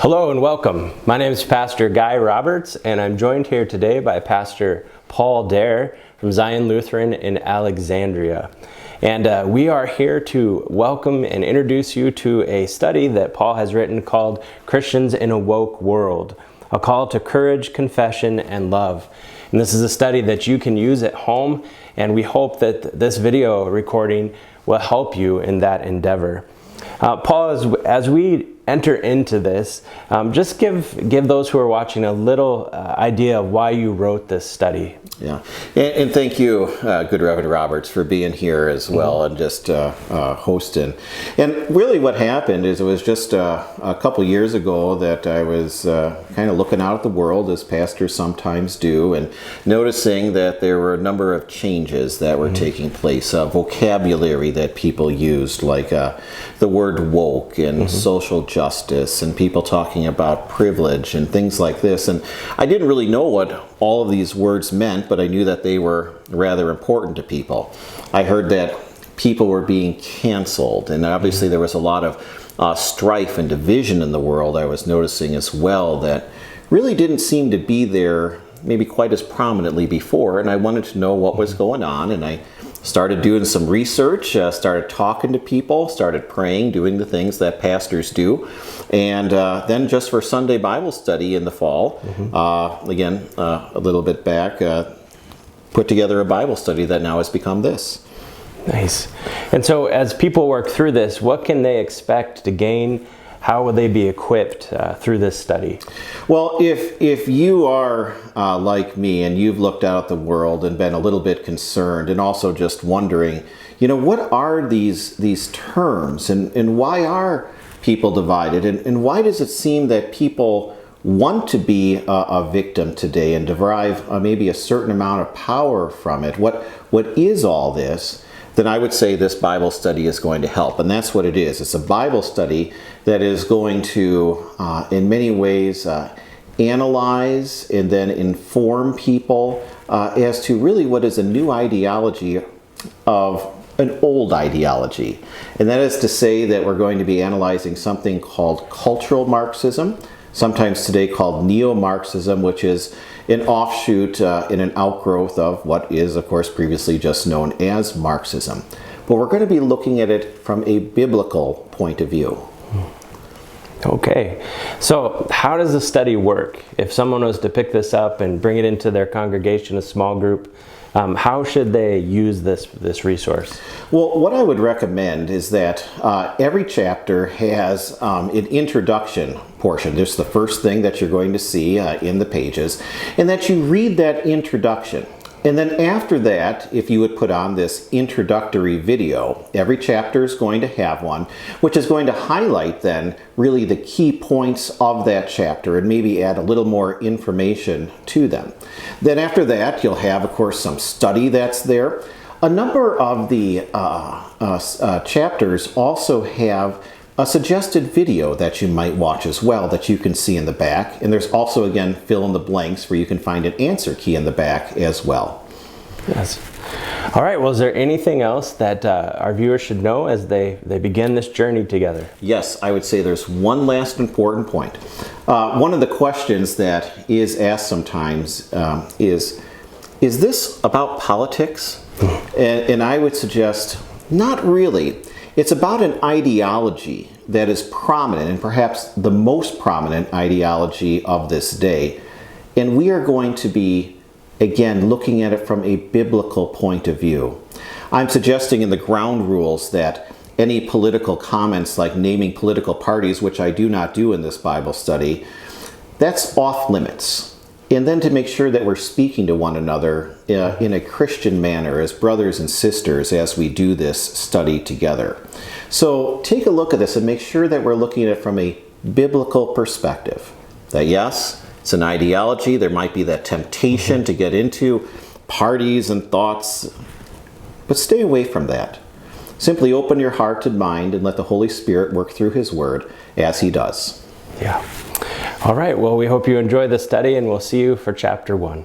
Hello and welcome. My name is Pastor Guy Roberts, and I'm joined here today by Pastor Paul Dare from Zion Lutheran in Alexandria. And we are here to welcome and introduce you to a study that Paul has written called Christians in a Woke World, a call to courage, confession, and love. And this is a study that you can use at home, and we hope that this video recording will help you in that endeavor. Paul, as we enter into this, just give those who are watching a little idea of why you wrote this study. Yeah, and thank you, Good Reverend Roberts, for being here as well and just hosting. And really what happened is it was just a couple years ago that I was kind of looking out at the world, as pastors sometimes do, and noticing that there were a number of changes that were taking place, vocabulary that people used, like the word woke and social justice, and people talking about privilege and things like this. And I didn't really know what all of these words meant, but I knew that they were rather important to people. I heard that people were being canceled, and obviously there was a lot of strife and division in the world. I was noticing as well that really didn't seem to be there maybe quite as prominently before, and I wanted to know what was going on, and I started doing some research, started talking to people, started praying, doing the things that pastors do. And then just for Sunday Bible study in the fall, again, a little bit back, put together a Bible study that now has become this. Nice. And so as people work through this, what can they expect to gain? How will they be equipped through this study? Well, if you are like me and you've looked out at the world and been a little bit concerned and also just wondering, what are these terms and why are people divided and why does it seem that people want to be a victim today and derive maybe a certain amount of power from it? What is all this? Then I would say this Bible study is going to help. And that's what it is. It's a Bible study that is going to, in many ways, analyze and then inform people as to really what is a new ideology of an old ideology. And that is to say that we're going to be analyzing something called cultural Marxism, sometimes today called neo-Marxism, which is an offshoot and an outgrowth of what is, of course, previously just known as Marxism. But we're going to be looking at it from a biblical point of view. Okay, so how does the study work? If someone was to pick this up and bring it into their congregation, a small group, how should they use this resource? Well, what I would recommend is that every chapter has an introduction portion. This is the first thing that you're going to see in the pages, and that you read that introduction. And then after that, if you would put on this introductory video, every chapter is going to have one, which is going to highlight then really the key points of that chapter and maybe add a little more information to them. Then after that, you'll have, of course, some study that's there. A number of the chapters also have a suggested video that you might watch as well that you can see in the back. And there's also, again, fill in the blanks where you can find an answer key in the back as well. Yes. All right. Well, is there anything else that our viewers should know as they begin this journey together? Yes, I would say there's one last important point. One of the questions that is asked sometimes is this about politics? And I would suggest not really. It's about an ideology that is prominent, and perhaps the most prominent ideology of this day. And we are going to be, again, looking at it from a biblical point of view. I'm suggesting in the ground rules that any political comments like naming political parties, which I do not do in this Bible study, that's off limits. And then to make sure that we're speaking to one another in a Christian manner as brothers and sisters as we do this study together. So take a look at this and make sure that we're looking at it from a biblical perspective. That yes, it's an ideology. There might be that temptation to get into parties and thoughts, but stay away from that. Simply open your heart and mind and let the Holy Spirit work through His Word as He does. Yeah. All right. Well, we hope you enjoy the study, and we'll see you for chapter 1.